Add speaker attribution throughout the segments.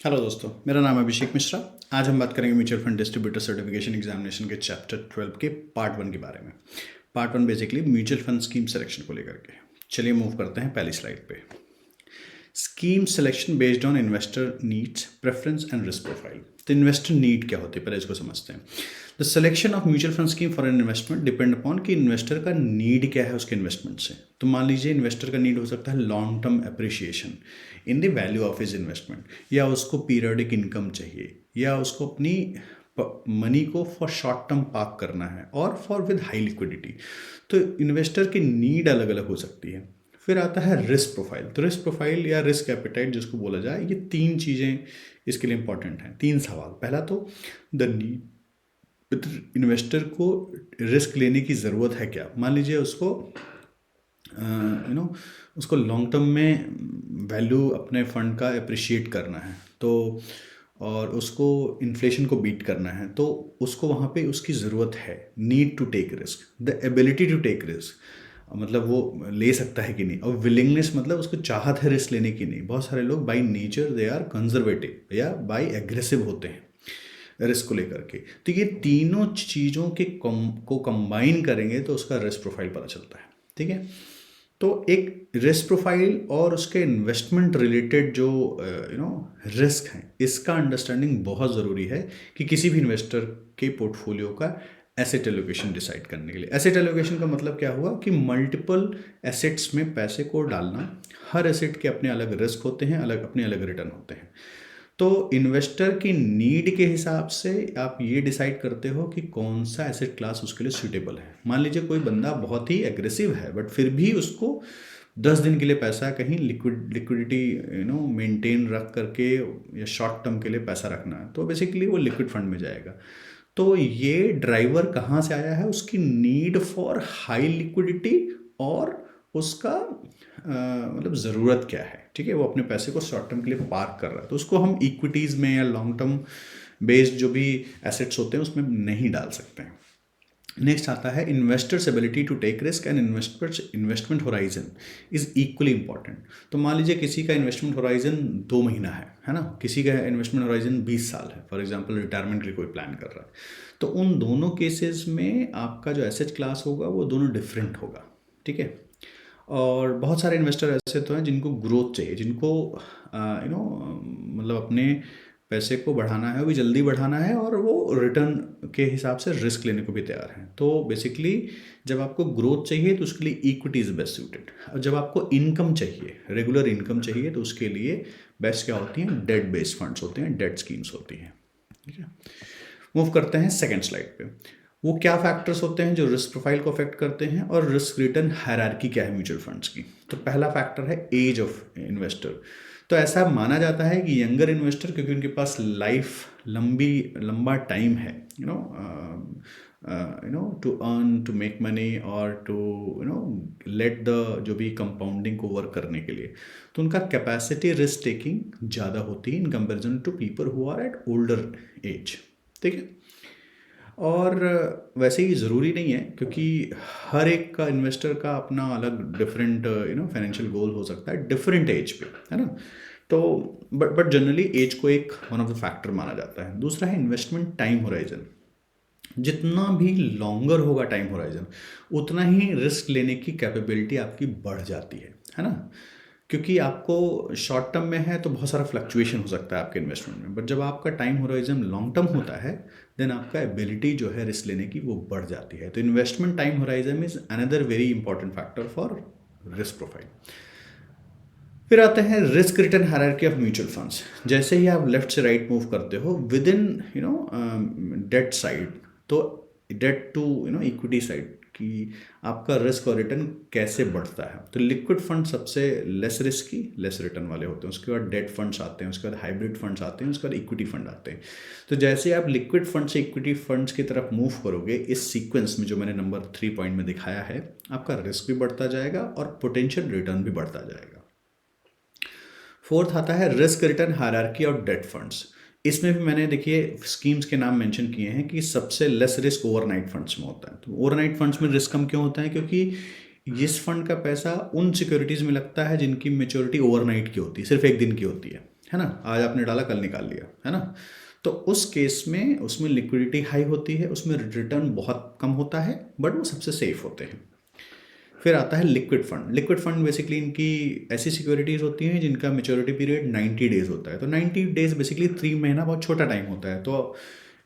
Speaker 1: Hello दोस्तों, मेरा नाम है अभिषेक मिश्रा। आज हम बात करेंगे mutual fund distributor certification examination के चैप्टर 12 के पार्ट 1 के बारे में। Part 1 basically mutual fund scheme selection को लेकर के। चलिए मूव करते हैं पहली स्लाइड पे। Scheme selection based on investor needs, preference and risk profile. तो इन्वेस्टर नीड क्या होती है, पहले इसको समझते हैं। The selection of mutual fund scheme for an investment depend upon कि इन्वेस्टर का नीड क्या है उसके इन्वेस्टमेंट से। तो मान लीजिए इन्वेस्टर का नीड हो सकता है long term appreciation in the value of his investment, या उसको पीरियडिक इनकम चाहिए, या उसको अपनी मनी को फॉर शॉर्ट टर्म पार्क करना है और फॉर विद हाई लिक्विडिटी। तो इन्वेस्टर की नीड अलग अलग हो सकती है। फिर आता है रिस्क प्रोफाइल। तो रिस्क प्रोफाइल या रिस्क एपेटाइट जिसको बोला जाए, ये तीन चीज़ें इसके लिए इंपॉर्टेंट हैं। तीन सवाल। पहला तो द नीड, इन्वेस्टर को रिस्क लेने की ज़रूरत है क्या। मान लीजिए उसको उसको लॉन्ग टर्म में वैल्यू अपने फंड का अप्रिशिएट करना है, तो और उसको इन्फ्लेशन को बीट करना है, तो उसको वहाँ पे उसकी ज़रूरत है। Need to take risk, the ability to take risk, मतलब वो ले सकता है कि नहीं। और विलिंगनेस मतलब उसको चाहत है रिस्क लेने की नहीं। बहुत सारे लोग by nature they are conservative या बाय एग्रेसिव होते हैं रिस्क को लेकर के। तो ये तीनों चीज़ों के को कंबाइन करेंगे तो उसका रिस्क प्रोफाइल पता चलता है। ठीक है, तो एक रिस्क प्रोफाइल और उसके इन्वेस्टमेंट रिलेटेड जो रिस्क हैं, इसका अंडरस्टैंडिंग बहुत ज़रूरी है कि किसी भी इन्वेस्टर के पोर्टफोलियो का एसेट एलोकेशन डिसाइड करने के लिए। एसेट एलोकेशन का मतलब क्या हुआ कि मल्टीपल एसेट्स में पैसे को डालना। हर एसेट के अपने अलग रिस्क होते हैं, अपने अलग रिटर्न होते हैं। तो इन्वेस्टर की नीड के हिसाब से आप ये डिसाइड करते हो कि कौन सा एसेट क्लास उसके लिए सूटेबल है। मान लीजिए कोई बंदा बहुत ही एग्रेसिव है बट फिर भी उसको 10 दिन के लिए पैसा कहीं लिक्विडिटी मेंटेन रख करके या शॉर्ट टर्म के लिए पैसा रखना है, तो बेसिकली वो लिक्विड फंड में जाएगा। तो ये ड्राइवर कहाँ से आया है, उसकी नीड फॉर हाई लिक्विडिटी और उसका मतलब ज़रूरत क्या है। ठीक है, वो अपने पैसे को शॉर्ट टर्म के लिए पार्क कर रहा है, तो उसको हम इक्विटीज़ में या लॉन्ग टर्म बेस्ड जो भी एसेट्स होते हैं उसमें नहीं डाल सकते हैं। नेक्स्ट आता है investors ability to take risk and investment horizon is equally important. तो मान लीजिए किसी का इन्वेस्टमेंट होराइजन 2 महीना है ना, किसी का इन्वेस्टमेंट होराइजन 20 साल है। फॉर एग्जांपल रिटायरमेंट के लिए कोई प्लान कर रहा है, तो उन दोनों केसेस में आपका जो एसेट क्लास होगा वो दोनों डिफरेंट होगा। ठीक है, और बहुत सारे इन्वेस्टर ऐसे तो हैं जिनको ग्रोथ चाहिए, जिनको मतलब अपने पैसे को बढ़ाना है, वो भी जल्दी बढ़ाना है, और वो रिटर्न के हिसाब से रिस्क लेने को भी तैयार हैं। तो बेसिकली जब आपको ग्रोथ चाहिए तो उसके लिए इक्विटी इज़ बेस्ट सूटेड, और जब आपको इनकम चाहिए, रेगुलर इनकम चाहिए, तो उसके लिए बेस्ट क्या होती हैं, डेट बेस्ड फंड्स होते हैं, डेट स्कीम्स होती हैं। ठीक है, मूव करते हैं सेकेंड स्लाइड पे। वो क्या फैक्टर्स होते हैं जो रिस्क प्रोफाइल को अफेक्ट करते हैं, और रिस्क रिटर्न हायरार्की क्या है म्यूचुअल फंड्स की। तो पहला फैक्टर है एज ऑफ इन्वेस्टर। तो ऐसा माना जाता है कि यंगर इन्वेस्टर, क्योंकि उनके पास लाइफ लंबा टाइम है to earn, to make money, और टू लेट द जो भी कंपाउंडिंग को वर्क करने के लिए, तो उनका कैपेसिटी रिस्क टेकिंग ज़्यादा होती है in comparison to people who are at older age. ठीक है, और वैसे ही ज़रूरी नहीं है, क्योंकि हर एक का इन्वेस्टर का अपना अलग डिफरेंट फाइनेंशियल गोल हो सकता है डिफरेंट एज पे, है ना। तो बट जनरली एज को एक वन ऑफ द फैक्टर माना जाता है। दूसरा है इन्वेस्टमेंट टाइम होराइजन। जितना भी लॉन्गर होगा टाइम होराइजन, उतना ही रिस्क लेने की कैपेबिलिटी आपकी बढ़ जाती है ना। क्योंकि आपको शॉर्ट टर्म में है तो बहुत सारा फ्लक्चुएशन हो सकता है आपके इन्वेस्टमेंट में, बट जब आपका टाइम होराइजन लॉन्ग टर्म होता है देन आपका एबिलिटी जो है रिस्क लेने की वो बढ़ जाती है। तो investment time horizon is another very important factor for risk profile. फिर आते हैं risk return hierarchy of mutual funds. जैसे ही आप लेफ्ट से राइट मूव करते हो विद इन डेट साइड, तो डेट टू इक्विटी साइड की आपका रिस्क और रिटर्न कैसे बढ़ता है। तो लिक्विड फंड सबसे लेस रिस्की, लेस रिटर्न वाले होते हैं, उसके बाद डेट फंड्स आते हैं, उसके बाद हाइब्रिड फंड्स आते हैं, उसके बाद इक्विटी फंड आते हैं। तो जैसे आप लिक्विड फंड से इक्विटी फंड्स की तरफ मूव करोगे इस सीक्वेंस में जो मैंने नंबर 3 पॉइंट में दिखाया है, आपका रिस्क भी बढ़ता जाएगा और पोटेंशियल रिटर्न भी बढ़ता जाएगा। फोर्थ आता है रिस्क रिटर्न हायरार्की और डेट फंड्स। इसमें भी मैंने देखिए स्कीम्स के नाम मेंशन किए हैं कि सबसे लेस रिस्क ओवरनाइट फंड्स में होता है। तो ओवरनाइट फंड्स में रिस्क कम क्यों होता है, क्योंकि इस फंड का पैसा उन सिक्योरिटीज़ में लगता है जिनकी मेच्योरिटी ओवरनाइट की होती है, सिर्फ एक दिन की होती है है ना, आज आपने डाला कल निकाल लिया, है ना। तो उस केस में उसमें लिक्विडिटी हाई होती है, उसमें रिटर्न बहुत कम होता है, बट वो सबसे सेफ होते हैं। फिर आता है liquid fund. Liquid fund basically इनकी ऐसी सिक्योरिटीज़ होती हैं जिनका मेच्योरिटी पीरियड 90 डेज होता है। तो 90 डेज बेसिकली 3 महीना बहुत छोटा टाइम होता है। तो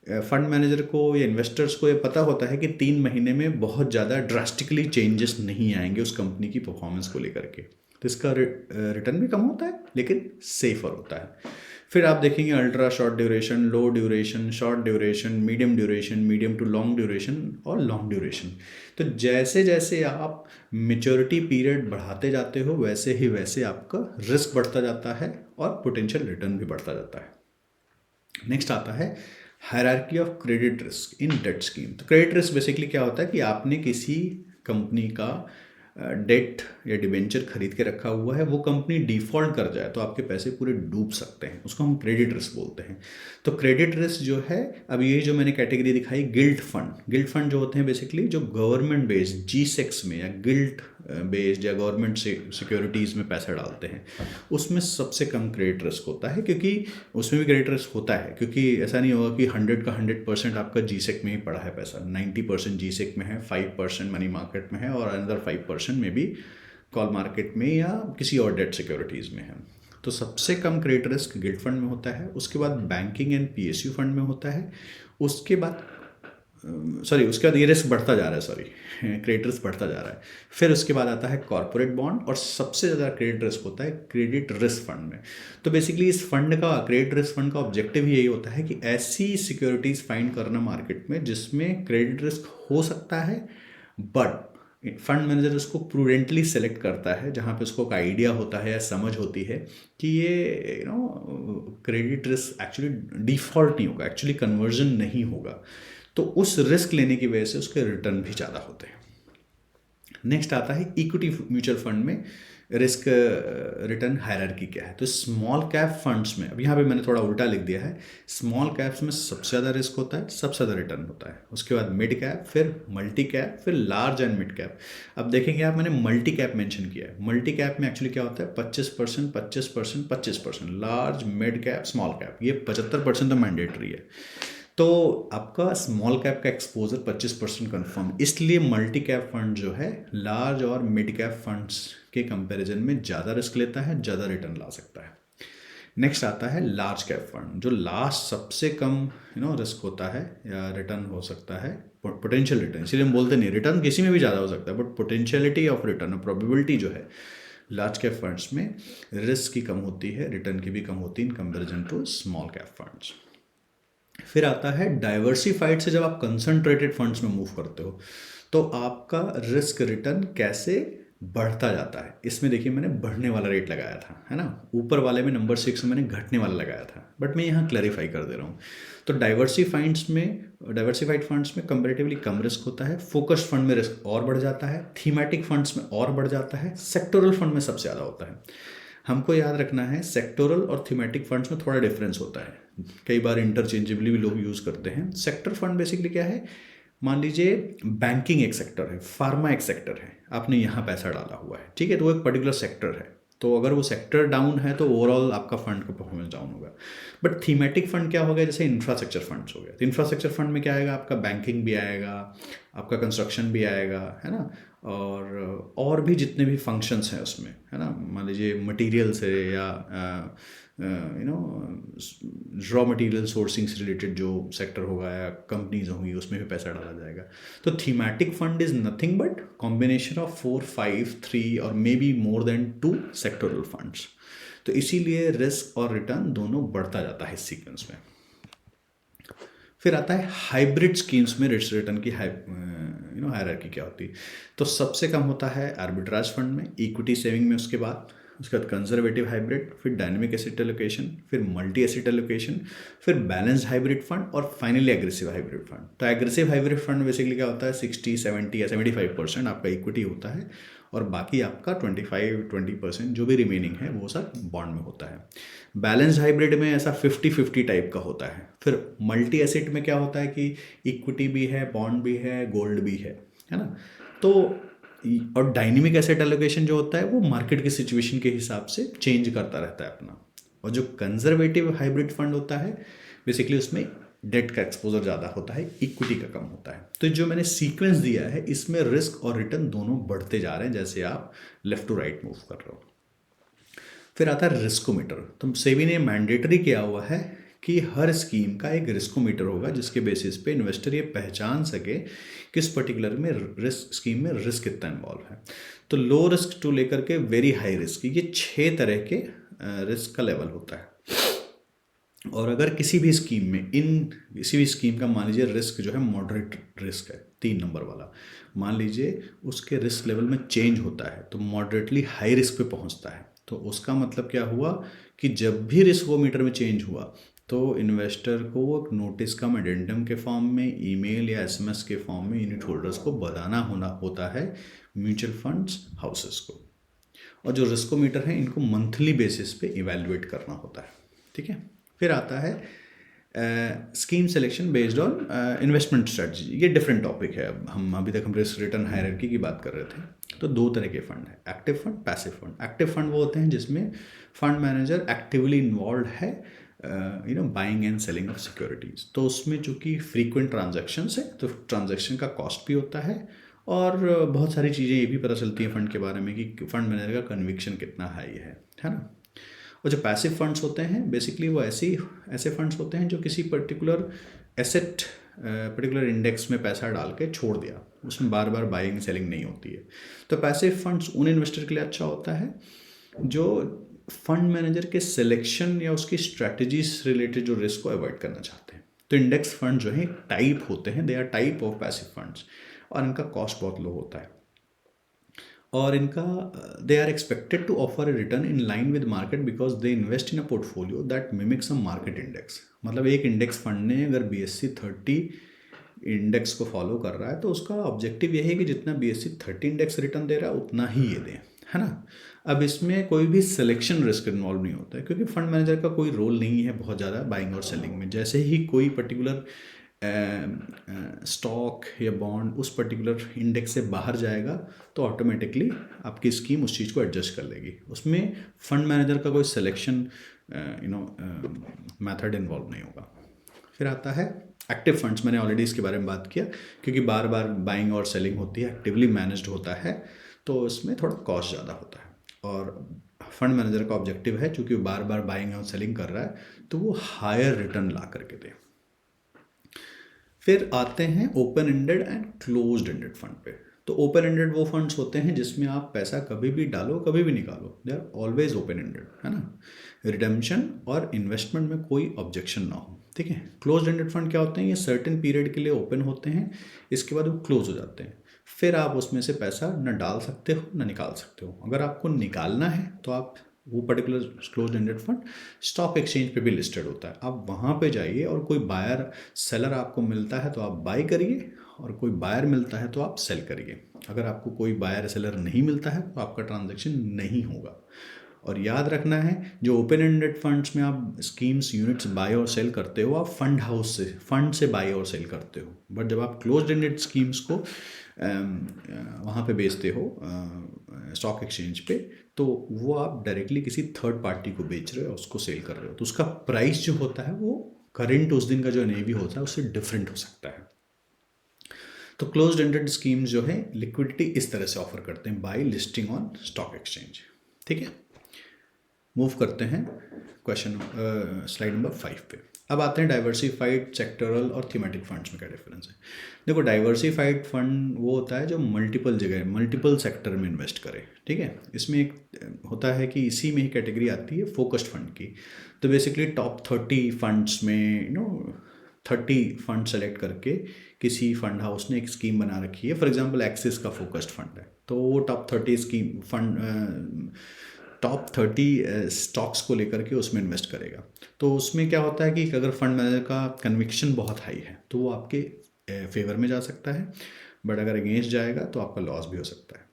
Speaker 1: फंड मैनेजर को या इन्वेस्टर्स को ये पता होता है कि 3 महीने में बहुत ज़्यादा ड्रास्टिकली चेंजेस नहीं आएंगे उस कंपनी की परफॉर्मेंस को लेकर के। तो इसका रिटर्न भी कम होता है लेकिन सेफर होता है। फिर आप देखेंगे ultra short duration, low duration, short duration, medium to long duration और लॉन्ग ड्यूरेशन। तो जैसे जैसे आप मेच्योरिटी पीरियड बढ़ाते जाते हो वैसे आपका रिस्क बढ़ता जाता है और पोटेंशियल रिटर्न भी बढ़ता जाता है। नेक्स्ट आता है hierarchy of credit risk in debt scheme. तो क्रेडिट रिस्क बेसिकली क्या होता है कि आपने किसी कंपनी का डेट या डिबेंचर खरीद के रखा हुआ है, वो कंपनी डिफ़ॉल्ट कर जाए तो आपके पैसे पूरे डूब सकते हैं, उसको हम क्रेडिट रिस्क बोलते हैं। तो क्रेडिट रिस्क जो है, अब ये जो मैंने कैटेगरी दिखाई गिल्ट फंड जो होते हैं बेसिकली जो गवर्नमेंट बेस्ड G-Secs में या गिल्ट बेस्ड या गवर्नमेंट से सिक्योरिटीज़ में पैसा डालते हैं, उसमें सबसे कम क्रेडिट रिस्क होता है, क्योंकि उसमें भी क्रेडिट रिस्क होता है, क्योंकि ऐसा नहीं होगा कि 100 का 100% आपका G-Sec में ही पड़ा है पैसा। 90% G-Sec में है, 5% मनी मार्केट में है और अनदर 5% में भी कॉल मार्केट में या किसी और डेट सिक्योरिटीज़ में है। तो सबसे कम क्रेडिट रिस्क गिल्ट फंड में होता है। उसके बाद बैंकिंग एंड PSU फंड में होता है। उसके बाद उसके बाद ये रिस्क बढ़ता जा रहा है, क्रेडिट रिस्क बढ़ता जा रहा है। फिर उसके बाद आता है कॉर्पोरेट बॉन्ड और सबसे ज़्यादा क्रेडिट रिस्क होता है क्रेडिट रिस्क फंड में। तो बेसिकली इस फंड का, क्रेडिट रिस्क फंड का ऑब्जेक्टिव ही यही होता है कि ऐसी सिक्योरिटीज़ फाइंड करना मार्केट में जिसमें क्रेडिट रिस्क हो सकता है, बट फंड मैनेजर उसको प्रूडेंटली सेलेक्ट करता है, जहाँ पे उसको एक आइडिया होता है या समझ होती है कि ये क्रेडिट रिस्क एक्चुअली डिफ़ॉल्ट नहीं होगा, एक्चुअली कन्वर्जन नहीं होगा। तो उस रिस्क लेने की वजह से उसके रिटर्न भी ज़्यादा होते हैं। नेक्स्ट आता है इक्विटी म्यूचुअल फंड में रिस्क रिटर्न हायरार्की क्या है। तो स्मॉल कैप फंड्स में, अब यहाँ पे मैंने थोड़ा उल्टा लिख दिया है, स्मॉल कैप्स में सबसे ज़्यादा रिस्क होता है, सबसे ज़्यादा रिटर्न होता है। उसके बाद मिड कैप, फिर मल्टी कैप, फिर लार्ज एंड मिड कैप। अब देखेंगे आप, मैंने मल्टी कैप मेंशन किया है। मल्टी कैप में एक्चुअली क्या होता है, 25%, 25%, 25%। Large, mid cap, small cap, ये 75% तो मैंडेटरी है। तो आपका स्मॉल कैप का एक्सपोजर 25% कन्फर्म, इसलिए मल्टी कैप फंड जो है लार्ज और मिड कैप फंड्स के कंपैरिजन में ज़्यादा रिस्क लेता है, ज़्यादा रिटर्न ला सकता है। नेक्स्ट आता है लार्ज कैप फंड, जो लास्ट सबसे कम रिस्क होता है या रिटर्न हो सकता है, पोटेंशियल रिटर्न, इसीलिए हम बोलते नहीं, रिटर्न किसी में भी ज़्यादा हो सकता है, but potentiality of return, probability जो है लार्ज कैप फंड्स में रिस्क की कम होती है, रिटर्न की भी कम होती है in comparison to small cap funds. फिर आता है डाइवर्सिफाइड से जब आप कंसंट्रेटेड फंड्स में मूव करते हो तो आपका रिस्क रिटर्न कैसे बढ़ता जाता है। इसमें देखिए मैंने बढ़ने वाला रेट लगाया था, है ना, ऊपर वाले में नंबर 6 में मैंने घटने वाला लगाया था, बट मैं यहाँ क्लैरिफाई कर दे रहा हूँ। तो डाइवर्सिफाइड फंड्स में कंपेरेटिवली कम रिस्क होता है, फोकस्ड फंड में रिस्क और बढ़ जाता है, थीमेटिक फंड्स में और बढ़ जाता है, सेक्टोरल फंड में सबसे ज़्यादा होता है। हमको याद रखना है सेक्टोरल और थीमेटिक फंड्स में थोड़ा डिफरेंस होता है, कई बार इंटरचेंजेबली भी लोग यूज़ करते हैं। सेक्टर फंड बेसिकली क्या है, मान लीजिए बैंकिंग एक सेक्टर है, फार्मा एक सेक्टर है, आपने यहाँ पैसा डाला हुआ है, ठीक है, तो वो एक पर्टिकुलर सेक्टर है, तो अगर वो सेक्टर डाउन है तो ओवरऑल आपका फंड का परफॉर्मेंस डाउन होगा। बट थीमेटिक फंड क्या हो गया, जैसे इंफ्रास्ट्रक्चर फंड्स हो गया, तो इंफ्रास्ट्रक्चर फंड में क्या आएगा, आपका बैंकिंग भी आएगा, आपका कंस्ट्रक्शन भी आएगा, है ना, और भी जितने भी फंक्शंस हैं उसमें, है ना, मान लीजिए मटेरियल्स है या रॉ मटेरियल सोर्सिंग से रिलेटेड जो सेक्टर होगा या कंपनीज होंगी उसमें भी पैसा डाला जाएगा। तो thematic fund is nothing but combination of 4, 5, 3 और may be more than 2 sectoral funds. तो इसीलिए रिस्क और रिटर्न दोनों बढ़ता जाता है इस सीक्वेंस में। फिर आता है हाइब्रिड स्कीम्स में रिस्क रिटर्न की हायरार्की क्या होती है। तो सबसे कम होता है आर्बिट्राज फंड में, इक्विटी सेविंग में, उसके बाद कंजर्वेटिव हाइब्रिड, फिर डायनेमिक एसेट एलोकेशन, फिर मल्टी एसेट एलोकेशन, फिर बैलेंस्ड हाइब्रिड फंड और फाइनली एग्रेसिव हाइब्रिड फंड। तो एग्रेसिव हाइब्रिड फंड बेसिकली क्या होता है, 60, 70 या 75% आपका इक्विटी होता है और बाकी आपका 25-20% जो भी रिमेनिंग है वो सब बॉन्ड में होता है। बैलेंस्ड हाइब्रिड में ऐसा 50-50 टाइप का होता है। फिर मल्टी एसेट में क्या होता है कि इक्विटी भी है, बॉन्ड भी है, गोल्ड भी है ना। तो और डायनेमिक एसेट एलोकेशन जो होता है वो मार्केट की सिचुएशन के हिसाब से चेंज करता रहता है अपना। और जो कंजर्वेटिव हाइब्रिड फंड होता है बेसिकली उसमें डेट का एक्सपोजर ज़्यादा होता है, इक्विटी का कम होता है। तो जो मैंने सीक्वेंस दिया है इसमें रिस्क और रिटर्न दोनों बढ़ते जा रहे हैं जैसे आप लेफ्ट टू राइट मूव कर रहे हो। फिर आता है रिस्कोमीटर। तो सेबी ने मैंडेटरी किया हुआ है कि हर स्कीम का एक रिस्कोमीटर होगा जिसके बेसिस पे इन्वेस्टर ये पहचान सके किस पर्टिकुलर में रिस्क स्कीम में रिस्क कितना इन्वॉल्व है। तो लो रिस्क टू लेकर के वेरी हाई रिस्क, ये 6 तरह के रिस्क का लेवल होता है। और अगर किसी भी स्कीम में किसी भी स्कीम का मान लीजिए रिस्क जो है मॉडरेट रिस्क है 3 नंबर वाला, मान लीजिए उसके रिस्क लेवल में चेंज होता है तो मॉडरेटली हाई रिस्क पे पहुंचता है, तो उसका मतलब क्या हुआ कि जब भी रिस्कोमीटर में चेंज हुआ तो इन्वेस्टर को एक नोटिस का एडेंडम के फॉर्म में, ईमेल या एसएमएस के फॉर्म में यूनिट होल्डर्स को बताना होता है म्यूचुअल फंड्स हाउसेस को। और जो रिस्कोमीटर हैं इनको मंथली बेसिस पे इवेल्युएट करना होता है, ठीक है। फिर आता है scheme selection based on investment strategy. ये डिफरेंट टॉपिक है। अब अभी तक हम रिस्क रिटर्न हायरार्की की बात कर रहे थे। तो 2 तरह के फंड है, active fund, passive fund. Active fund वो होते हैं जिसमें फंड मैनेजर एक्टिवली इन्वॉल्व है buying and selling of securities. तो उसमें चूँकि फ्रीक्वेंट ट्रांजैक्शंस है तो ट्रांजैक्शन का कॉस्ट भी होता है और बहुत सारी चीज़ें ये भी पता चलती हैं फंड के बारे में कि फंड मैनेजर का कन्विक्शन कितना हाई है ना। और जो पैसिव फंड्स होते हैं बेसिकली वो ऐसे फंड्स होते हैं जो किसी पर्टिकुलर एसेट पर्टिकुलर इंडेक्स में पैसा डाल के छोड़ दिया, उसमें बार बार बाइंग सेलिंग नहीं होती है। तो पैसिव फंड्स उन इन्वेस्टर के लिए अच्छा होता है जो फंड मैनेजर के सिलेक्शन या उसकी स्ट्रैटेजीज रिलेटेड जो रिस्क को अवॉइड करना चाहते हैं। तो इंडेक्स फंड जो है टाइप होते हैं, they are type of passive funds, और इनका कॉस्ट बहुत लो होता है और इनका they are expected to offer a return in line with market because they invest in a portfolio that mimics a market index. मतलब एक इंडेक्स फंड ने अगर BSE 30 इंडेक्स को फॉलो कर रहा है तो उसका ऑब्जेक्टिव यही है कि जितना BSE 30 इंडेक्स रिटर्न दे रहा है उतना ही ये दें, है ना। अब इसमें कोई भी सिलेक्शन रिस्क इन्वॉल्व नहीं होता है क्योंकि फंड मैनेजर का कोई रोल नहीं है बहुत ज़्यादा बाइंग और सेलिंग में। जैसे ही कोई पर्टिकुलर स्टॉक या बॉन्ड उस पर्टिकुलर इंडेक्स से बाहर जाएगा तो ऑटोमेटिकली आपकी स्कीम उस चीज़ को एडजस्ट कर लेगी। उसमें फंड मैनेजर का कोई सिलेक्शन मेथड इन्वॉल्व नहीं होगा। फिर आता है एक्टिव फंड्स। मैंने ऑलरेडी इसके बारे में बात किया क्योंकि बार बार बाइंग और सेलिंग होती है, एक्टिवली मैनेज्ड होता है तो इसमें थोड़ा कॉस्ट ज़्यादा होता है। और फंड मैनेजर का ऑब्जेक्टिव है चूँकि बार बार बाइंग और सेलिंग कर रहा है तो वो हायर रिटर्न ला करके दे। फिर आते हैं open ended and closed ended fund पे। तो ओपन एंडेड वो फंड्स होते हैं जिसमें आप पैसा कभी भी डालो कभी भी निकालो, they are always open ended, है ना। रिडेम्पशन और इन्वेस्टमेंट में कोई ऑब्जेक्शन ना हो, ठीक है। क्लोज्ड एंडेड फंड क्या होते हैं, ये सर्टेन पीरियड के लिए ओपन होते हैं, इसके बाद वो क्लोज हो जाते हैं। फिर आप उसमें से पैसा न डाल सकते हो न निकाल सकते हो। अगर आपको निकालना है तो आप वो particular close ended fund stock exchange पे भी लिस्टेड होता है, आप वहाँ पे जाइए और कोई बायर सेलर आपको मिलता है तो आप बाय करिए और कोई बायर मिलता है तो आप सेल करिए। अगर आपको कोई बायर सेलर नहीं मिलता है तो आपका ट्रांजैक्शन नहीं होगा। और याद रखना है जो ओपन एंडेड फंड्स में आप स्कीम्स यूनिट्स बाय और सेल करते हो आप फंड हाउस से फंड से बाय और सेल करते हो, बट जब आप क्लोज एंडेड स्कीम्स को वहाँ पे बेचते हो स्टॉक एक्सचेंज पे तो वो आप डायरेक्टली किसी थर्ड पार्टी को बेच रहे हो, उसको सेल कर रहे हो, तो उसका प्राइस जो होता है वो करेंट उस दिन का जो NAV होता है उससे डिफरेंट हो सकता है। तो क्लोज्ड एंडेड स्कीम्स जो है लिक्विडिटी इस तरह से ऑफर करते हैं by listing on stock exchange, ठीक है। मूव करते हैं क्वेश्चन स्लाइड नंबर 5 पे। अब आते हैं डाइवर्सिफाइड सेक्टरल और थीमेटिक फंड्स में क्या डिफरेंस है। देखो डाइवर्सिफाइड फंड वो होता है जो मल्टीपल जगह मल्टीपल सेक्टर में इन्वेस्ट करे, ठीक है। इसमें एक होता है कि इसी में ही कैटेगरी आती है फोकस्ड फंड की। तो बेसिकली टॉप 30 फंड्स में 30 फंड सेलेक्ट करके किसी फंड हाउस ने एक स्कीम बना रखी है। फॉर एग्जांपल एक्सिस का फोकस्ड फंड है तो वो top 30 scheme fund top 30 stocks को लेकर के उसमें इन्वेस्ट करेगा। तो उसमें क्या होता है कि अगर फंड मैनेजर का कन्विक्शन बहुत हाई है तो वो आपके फेवर में जा सकता है, बट अगर अगेंस्ट जाएगा तो आपका लॉस भी हो सकता है।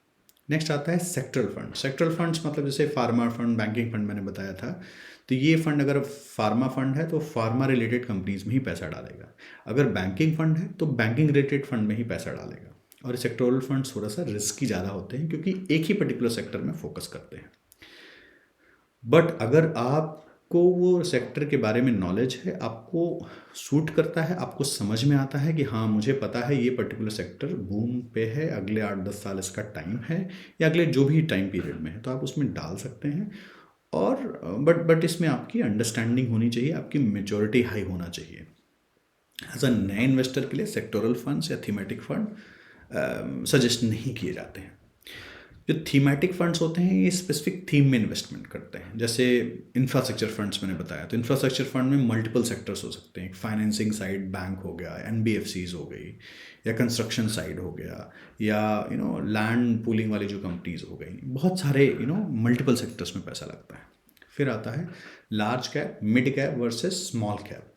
Speaker 1: नेक्स्ट आता है सेक्टरल फंड। सेक्टरल फंड्स मतलब जैसे फार्मा फंड, बैंकिंग फंड मैंने बताया था। तो ये फंड अगर फार्मा फंड है तो फार्मा रिलेटेड कंपनीज में ही पैसा डालेगा, अगर बैंकिंग फंड है तो बैंकिंग रिलेटेड फंड में ही पैसा डालेगा। और सेक्टोरल फंड्स थोड़ा सा रिस्की ज़्यादा होते हैं क्योंकि एक ही पर्टिकुलर सेक्टर में फोकस करते हैं। बट अगर आप आपको वो सेक्टर के बारे में नॉलेज है, आपको सूट करता है, आपको समझ में आता है कि हाँ मुझे पता है ये पर्टिकुलर सेक्टर बूम पे है, अगले 8-10 साल इसका टाइम है, या अगले जो भी टाइम पीरियड में है, तो आप उसमें डाल सकते हैं। और बट इसमें आपकी अंडरस्टैंडिंग होनी चाहिए, आपकी मेच्योरिटी हाई होना चाहिए। एज अ नए इन्वेस्टर के लिए सेक्टोरल फंड्स या थीमेटिक फंड सजेस्ट नहीं किए जाते हैं। जो थीमेटिक फंड्स होते हैं ये स्पेसिफिक थीम में इन्वेस्टमेंट करते हैं, जैसे इंफ्रास्ट्रक्चर फंड्स मैंने बताया, तो इंफ्रास्ट्रक्चर फंड में मल्टीपल सेक्टर्स हो सकते हैं। फाइनेंसिंग साइड बैंक हो गया, एनबीएफसीज हो गई, या कंस्ट्रक्शन साइड हो गया, या लैंड पूलिंग वाली जो कंपनीज हो गई, बहुत सारे मल्टीपल सेक्टर्स में पैसा लगता है। फिर आता है large cap, mid cap versus small cap.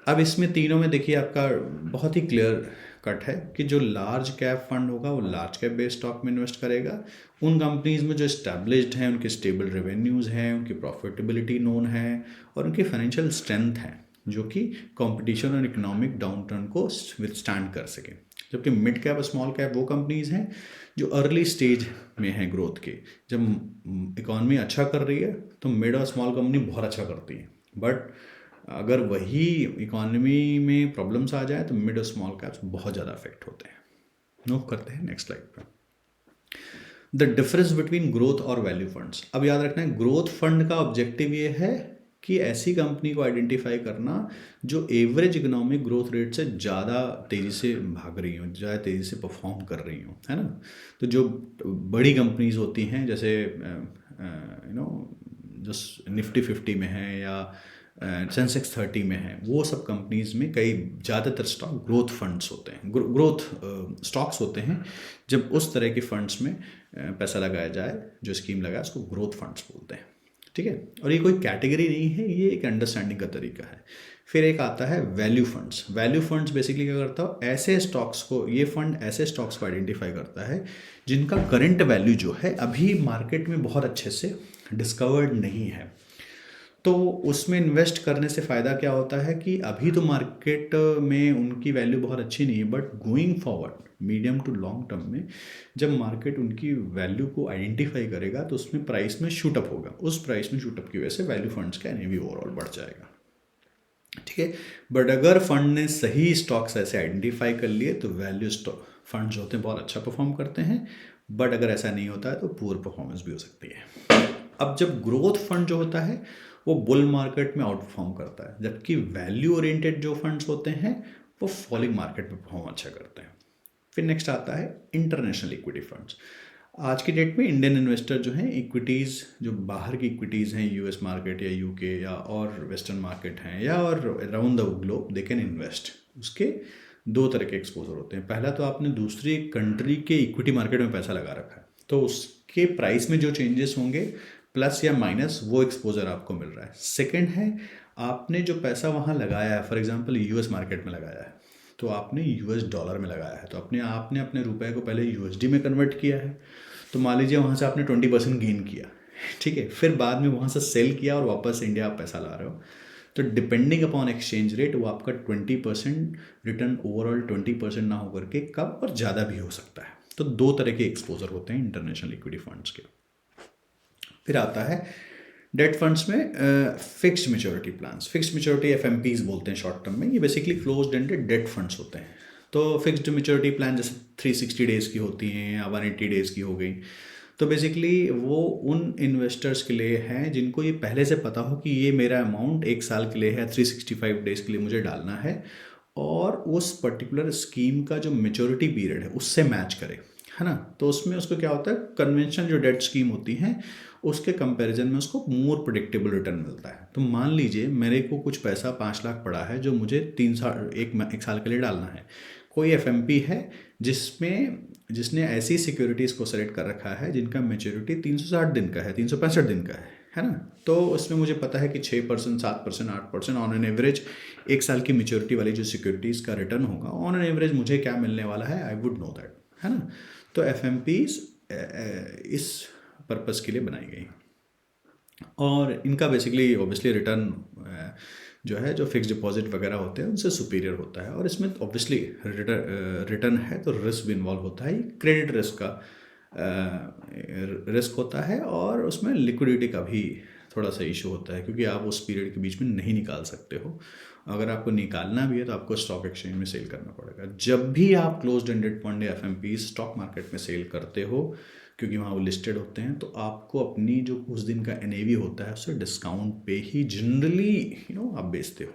Speaker 1: अब इसमें तीनों में देखिए आपका बहुत ही क्लियर कट है कि जो लार्ज कैप फंड होगा वो लार्ज कैप बेस्ड स्टॉक में इन्वेस्ट करेगा। उन कंपनीज में जो इस्टेब्लिश्ड हैं, उनके स्टेबल रेवेन्यूज़ हैं, उनकी प्रॉफिटेबिलिटी नोन है, और उनकी फाइनेंशियल स्ट्रेंथ है जो कि कंपटीशन और इकोनॉमिक डाउनटर्न को विथस्टैंड कर सके। जबकि मिड कैप और स्मॉल कैप वो कंपनीज हैं जो अर्ली स्टेज में हैं ग्रोथ के। जब इकॉनमी अच्छा कर रही है तो मिड और स्मॉल कंपनी बहुत अच्छा करती है, बट अगर वही इकोनॉमी में प्रॉब्लम्स आ जाए तो मिड और स्मॉल कैप्स बहुत ज़्यादा अफेक्ट होते हैं। मूव करते हैं नेक्स्ट स्लाइड पर। द डिफरेंस बिटवीन ग्रोथ और वैल्यू फंड्स। अब याद रखना है ग्रोथ फंड का ऑब्जेक्टिव ये है कि ऐसी कंपनी को आइडेंटिफाई करना जो एवरेज इकोनॉमिक ग्रोथ रेट से ज़्यादा तेज़ी से भाग रही हो, ज़्यादा तेज़ी से परफॉर्म कर रही हो, है ना। तो जो बड़ी कंपनीज होती हैं जैसे जो निफ्टी 50 में है या सेंसेक्स 30 में है, वो सब कंपनीज में कई ज़्यादातर स्टॉक ग्रोथ फंड्स होते हैं, ग्रोथ स्टॉक्स होते हैं। जब उस तरह के फंड्स में पैसा लगाया जाए, जो स्कीम लगाए, उसको ग्रोथ फंड्स बोलते हैं, ठीक है। और ये कोई कैटेगरी नहीं है, ये एक अंडरस्टैंडिंग का तरीका है। फिर एक आता है value funds. Value funds basically क्या करता है, ऐसे स्टॉक्स को, ये फंड ऐसे स्टॉक्स को आइडेंटिफाई करता है जिनका करंट वैल्यू जो है अभी मार्केट में बहुत अच्छे से डिस्कवर्ड नहीं है। तो उसमें इन्वेस्ट करने से फ़ायदा क्या होता है कि अभी तो मार्केट में उनकी वैल्यू बहुत अच्छी नहीं है, but going forward medium to long term में जब मार्केट उनकी वैल्यू को आइडेंटिफाई करेगा तो उसमें प्राइस में शूटअप होगा। उस प्राइस में शूटअप की वजह से वैल्यू फंड्स का एनएवी ओवरऑल बढ़ जाएगा, ठीक है। बट अगर फंड ने सही स्टॉक्स ऐसे आइडेंटिफाई कर लिए तो वैल्यू फंड जो होते हैं बहुत अच्छा परफॉर्म करते हैं, बट अगर ऐसा नहीं होता है तो पुअर परफॉर्मेंस भी हो सकती है। अब जब ग्रोथ फंड जो होता है वो बुल मार्केट में आउट परफॉर्म करता है, जबकि वैल्यू ओरिएंटेड जो फंड्स होते हैं वो फॉलिंग मार्केट में परफॉर्म अच्छा करते हैं। फिर नेक्स्ट आता है इंटरनेशनल इक्विटी फंड्स। आज की डेट में इंडियन इन्वेस्टर जो हैं इक्विटीज़, जो बाहर की इक्विटीज़ हैं, यूएस मार्केट या यूके या और वेस्टर्न मार्केट हैं या और around the globe, they can invest. उसके दो तरह के एक्सपोजर होते हैं। पहला तो आपने दूसरी कंट्री के इक्विटी मार्केट में पैसा लगा रखा है, तो उसके प्राइस में जो चेंजेस होंगे प्लस या माइनस, वो एक्सपोजर आपको मिल रहा है। सेकंड है आपने जो पैसा वहाँ लगाया है, फॉर एग्जांपल यूएस मार्केट में लगाया है, तो आपने यूएस डॉलर में लगाया है, तो आपने अपने रुपए को पहले यूएसडी में कन्वर्ट किया है, तो मान लीजिए वहाँ से आपने 20% गेन किया, ठीक है। फिर बाद में वहाँ से सेल किया और वापस इंडिया आप पैसा ला रहे हो, तो डिपेंडिंग अपॉन एक्सचेंज रेट वो आपका 20% रिटर्न ओवरऑल 20% ना होकर के कब और ज़्यादा भी हो सकता है। तो दो तरह के एक्सपोजर होते हैं इंटरनेशनल इक्विटी फंड्स के। फिर आता है डेट फंड्स में fixed maturity plans. Fixed maturity FMPs बोलते हैं शॉर्ट टर्म में। ये basically closed ended debt funds होते हैं। तो फिक्स्ड मैच्योरिटी प्लान जैसे 360 डेज़ की होती हैं या 180 डेज़ की हो गई, तो बेसिकली वो उन इन्वेस्टर्स के लिए हैं जिनको ये पहले से पता हो कि ये मेरा अमाउंट 1 साल के लिए है, 365 डेज़ के लिए मुझे डालना है, और उस पर्टिकुलर स्कीम का जो मैच्योरिटी पीरियड है उससे मैच करे, है ना। तो उसमें उसको क्या होता है, कन्वेंशनल जो डेट स्कीम होती हैं उसके कंपैरिजन में उसको मोर प्रेडिक्टेबल रिटर्न मिलता है। तो मान लीजिए मेरे को कुछ पैसा 5 लाख पड़ा है जो मुझे 1 साल के लिए डालना है। कोई एफएमपी है जिसने ऐसी सिक्योरिटीज़ को सेलेक्ट कर रखा है जिनका मैच्योरिटी 360 दिन का है, 365 दिन का है ना। तो उसमें मुझे पता है कि 6%, 7%, 8% ऑन एन एवरेज 1 साल की मैच्योरिटी वाली जो सिक्योरिटीज़ का रिटर्न होगा, ऑन एन एवरेज मुझे क्या मिलने वाला है, आई वुड नो दैट, है ना। तो एफएमपीज इस पर्पस के लिए बनाई गई, और इनका बेसिकली ऑब्वियसली रिटर्न जो है, जो फिक्स डिपॉजिट वगैरह होते हैं उनसे सुपीरियर होता है, और इसमें ऑब्वियसली रिटर्न है तो रिस्क भी इन्वॉल्व होता है। क्रेडिट रिस्क का रिस्क होता है, और उसमें लिक्विडिटी का भी थोड़ा सा इशू होता है, क्योंकि आप उस पीरियड के बीच में नहीं निकाल सकते हो। अगर आपको निकालना भी है तो आपको स्टॉक एक्सचेंज में सेल करना पड़ेगा। जब भी आप क्लोज्ड एंडेड फंड या एफएमपी स्टॉक मार्केट में सेल करते हो, क्योंकि वहाँ वो लिस्टेड होते हैं, तो आपको अपनी जो उस दिन का एनएवी होता है उससे डिस्काउंट पे ही जनरली आप बेचते हो।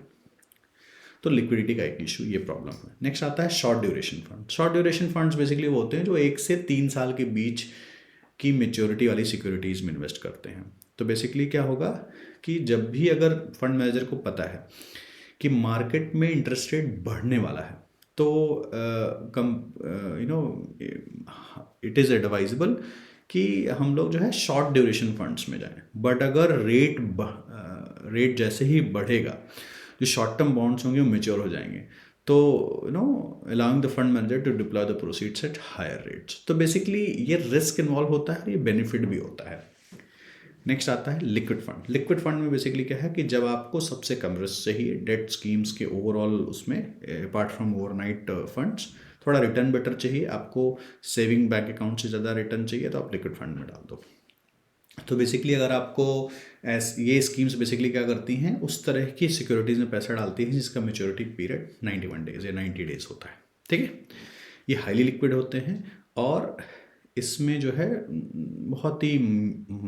Speaker 1: तो लिक्विडिटी का एक इशू, ये प्रॉब्लम है। नेक्स्ट आता है short duration fund. Short duration funds basically वो होते हैं जो 1 से 3 साल के बीच की मेच्योरिटी वाली सिक्योरिटीज़ में इन्वेस्ट करते हैं। तो बेसिकली क्या होगा कि जब भी अगर फंड मैनेजर को पता है कि मार्केट में इंटरेस्ट रेट बढ़ने वाला है, तो इट इज़ एडवाइजेबल कि हम लोग जो है शॉर्ट ड्यूरेशन फंड्स में जाएं। बट अगर रेट जैसे ही बढ़ेगा, जो शॉर्ट टर्म बॉन्ड्स होंगे वो मेच्योर हो जाएंगे, तो allowing the fund manager to deploy the proceeds at higher rates. तो बेसिकली ये रिस्क इन्वॉल्व होता है, ये बेनिफिट भी होता है। नेक्स्ट आता है लिक्विड फंड। लिक्विड फंड में बेसिकली क्या है कि जब आपको सबसे कम रिस्क चाहिए डेट स्कीम्स के ओवरऑल, उसमें अपार्ट फ्रॉम ओवरनाइट फंड्स थोड़ा रिटर्न बेटर चाहिए, आपको सेविंग बैंक अकाउंट से ज़्यादा रिटर्न चाहिए, तो आप लिक्विड फंड में डाल दो। तो बेसिकली अगर आपको ये स्कीम्स बेसिकली क्या करती हैं, उस तरह की सिक्योरिटीज़ में पैसा डालती हैं जिसका मेच्योरिटी पीरियड 91 डेज या 90 डेज होता है। ठीक है, ये हाईली लिक्विड होते हैं और इसमें जो है बहुत ही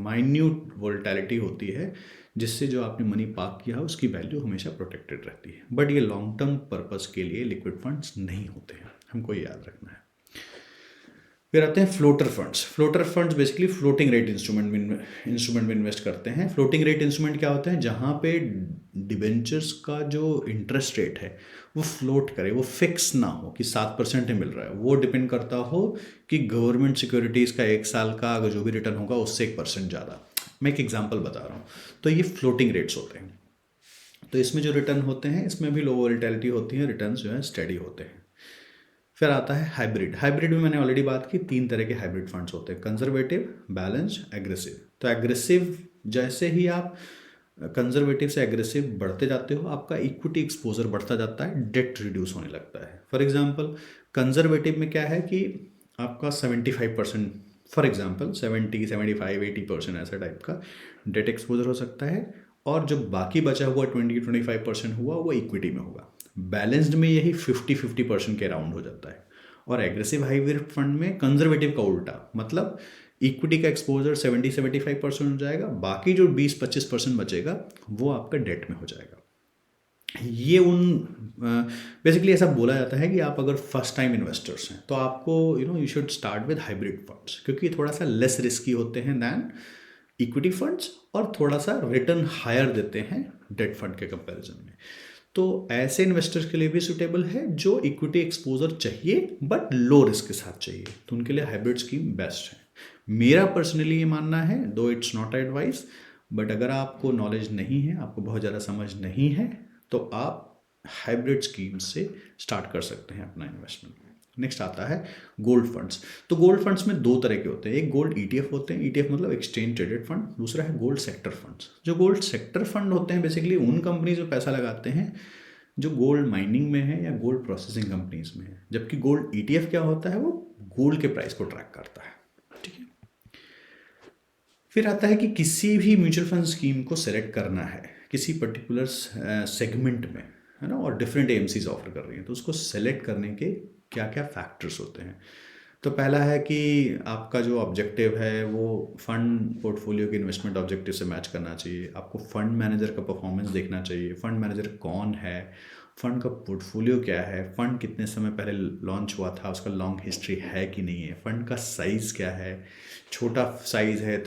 Speaker 1: माइन्यूट वोलेटिलिटी होती है, जिससे जो आपने मनी पार्क किया है उसकी वैल्यू हमेशा प्रोटेक्टेड रहती है। बट ये लॉन्ग टर्म पर्पस के लिए लिक्विड फंड्स नहीं होते हैं, हमको ये याद रखना है। फिर आते हैं floater funds. Floater funds basically floating rate instrument में इन्वेस्ट करते हैं। फ्लोटिंग रेट इंस्ट्रूमेंट क्या होता है, जहाँ पे डिबेंचर्स का जो इंटरेस्ट रेट है वो फ्लोट करे, वो फिक्स ना हो कि 7% ही मिल रहा है, वो डिपेंड करता हो कि गवर्नमेंट सिक्योरिटीज़ का 1 साल का अगर जो भी रिटर्न होगा उससे 1% ज़्यादा। मैं एक एग्जांपल बता रहा हूँ। तो ये फ्लोटिंग रेट्स होते हैं। तो इसमें जो रिटर्न होते हैं इसमें भी लो वोलेटिलिटी होती है, रिटर्न जो है स्टेडी होते हैं। फिर आता है हाइब्रिड। हाइब्रिड में मैंने ऑलरेडी बात की, 3 तरह के हाइब्रिड फंड्स होते हैं, कंजर्वेटिव, बैलेंस्ड, एग्रेसिव। तो एग्रेसिव, जैसे ही आप कंजर्वेटिव से एग्रेसिव बढ़ते जाते हो, आपका इक्विटी एक्सपोजर बढ़ता जाता है, डेट रिड्यूस होने लगता है। फॉर एग्जांपल कंजर्वेटिव में क्या है कि आपका 75%, फॉर एग्जांपल 70, 75, 80% ऐसा टाइप का डेट एक्सपोजर हो सकता है, और जो बाकी बचा हुआ 20-25% हुआ वो इक्विटी में होगा। बैलेंस्ड में यही 50-50% के अराउंड हो जाता है। और एग्रेसिव हाइब्रिड फंड में कंजर्वेटिव का उल्टा, मतलब इक्विटी का एक्सपोजर 70-75% हो जाएगा, बाकी जो 20-25% बचेगा वो आपका डेट में हो जाएगा। ये बेसिकली ऐसा बोला जाता है कि आप अगर फर्स्ट टाइम इन्वेस्टर्स हैं तो आपको you should start with hybrid funds, क्योंकि थोड़ा सा लेस रिस्की होते हैं दैन इक्विटी फंड्स और थोड़ा सा रिटर्न हायर देते हैं डेट फंड के कंपैरिजन में। तो ऐसे इन्वेस्टर्स के लिए भी सूटेबल है जो इक्विटी एक्सपोजर चाहिए बट लो रिस्क के साथ चाहिए, तो उनके लिए हाइब्रिड स्कीम बेस्ट है। मेरा पर्सनली ये मानना है, दो इट्स नॉट एडवाइस, बट अगर आपको नॉलेज नहीं है, आपको बहुत ज़्यादा समझ नहीं है, तो आप हाइब्रिड स्कीम से स्टार्ट कर सकते हैं अपना इन्वेस्टमेंट। नेक्स्ट आता है गोल्ड फंड्स। तो गोल्ड फंड्स में 2 तरह के होते हैं, एक गोल्ड ईटीएफ होते हैं, ईटीएफ मतलब एक्सचेंज ट्रेडेड फंड, दूसरा है गोल्ड सेक्टर फंड्स। जो गोल्ड सेक्टर फंड होते हैं बेसिकली उन कंपनीज में पैसा लगाते हैं जो गोल्ड माइनिंग में है या गोल्ड प्रोसेसिंग कंपनीज में है, जबकि गोल्ड ईटीएफ क्या होता है, वो गोल्ड के प्राइस को ट्रैक करता है। ठीक है, फिर आता है कि किसी भी म्यूचुअल फंड स्कीम को सेलेक्ट करना है किसी पर्टिकुलर सेगमेंट में, है ना, और डिफरेंट एएमसीज ऑफर कर रही हैं, तो उसको सेलेक्ट करने के क्या क्या फैक्टर्स होते हैं। तो पहला है कि आपका जो ऑब्जेक्टिव है वो फंड पोर्टफोलियो के इन्वेस्टमेंट ऑब्जेक्टिव से मैच करना चाहिए, आपको फंड मैनेजर का परफॉर्मेंस देखना चाहिए, फंड मैनेजर कौन है, फंड का पोर्टफोलियो क्या है, फंड कितने समय पहले लॉन्च हुआ था, उसका लॉन्ग हिस्ट्री है कि नहीं है, फंड का साइज़ क्या है। छोटा साइज़ है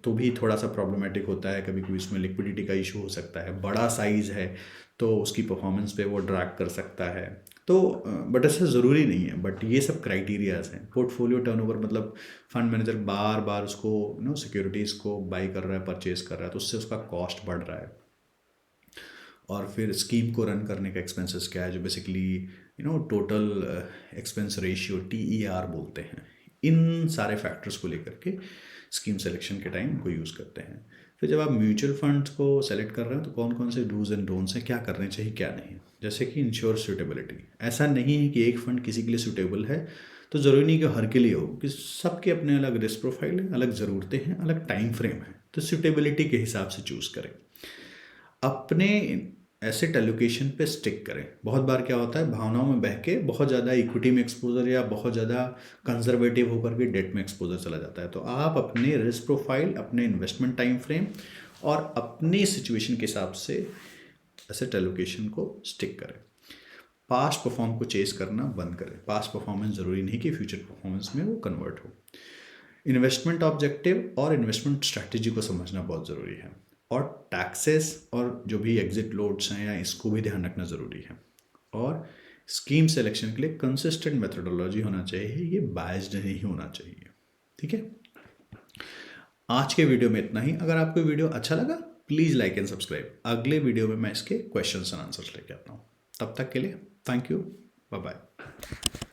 Speaker 1: तो भी थोड़ा सा प्रॉब्लमेटिक होता है, कभी कभी उसमें लिक्विडिटी का इशू हो सकता है। बड़ा साइज़ है तो उसकी परफॉर्मेंस पे वो ड्रैग कर सकता है। तो बट ऐसा ज़रूरी नहीं है, बट ये सब क्राइटेरियाज हैं। पोर्टफोलियो टर्नओवर मतलब फंड मैनेजर बार बार उसको सिक्योरिटीज़ को बाई कर रहा है, परचेज कर रहा है, तो उससे उसका कॉस्ट बढ़ रहा है। और फिर स्कीम को रन करने का एक्सपेंसेस क्या है, जो basically total expense ratio TER बोलते हैं। इन सारे फैक्टर्स को लेकर के स्कीम सिलेक्शन के टाइम को यूज़ करते हैं। फिर जब आप म्यूचुअल फंड्स को सेलेक्ट कर रहे हो तो कौन कौन से डूज एंड डोंट्स हैं, क्या करने चाहिए क्या नहीं। जैसे कि इंश्योर सूटेबिलिटी, ऐसा नहीं है कि एक फ़ंड किसी के लिए सूटेबल है तो ज़रूरी नहीं कि हर के लिए हो, कि सबके अपने अलग रिस्क प्रोफाइल है, अलग ज़रूरतें हैं, अलग टाइम फ्रेम है। तो सूटेबिलिटी के हिसाब से चूज़ करें। अपने एसेट एलोकेशन पे स्टिक करें। बहुत बार क्या होता है, भावनाओं में बह के बहुत ज़्यादा इक्विटी में एक्सपोजर या बहुत ज़्यादा कंजर्वेटिव होकर के डेट में एक्सपोजर चला जाता है। तो आप अपने रिस्क प्रोफाइल, अपने इन्वेस्टमेंट टाइम फ्रेम और अपनी सिचुएशन के हिसाब से एसेट एलोकेशन को स्टिक करें। पास्ट परफॉर्म को चेस करना बंद करें। पास्ट परफॉर्मेंस ज़रूरी नहीं कि फ्यूचर परफॉर्मेंस में वो कन्वर्ट हो। इन्वेस्टमेंट ऑब्जेक्टिव और इन्वेस्टमेंट स्ट्रैटेजी को समझना बहुत ज़रूरी है, और टैक्सेस और जो भी एग्जिट लोड्स हैं या इसको भी ध्यान रखना ज़रूरी है। और स्कीम सिलेक्शन के लिए कंसिस्टेंट मेथोडोलॉजी होना चाहिए, ये बायस्ड नहीं होना चाहिए। ठीक है, आज के वीडियो में इतना ही। अगर आपको वीडियो अच्छा लगा प्लीज़ लाइक एंड सब्सक्राइब। अगले वीडियो में मैं इसके क्वेश्चंस एंड आंसर्स लेके आता हूँ। तब तक के लिए थैंक यू, बाय बाय।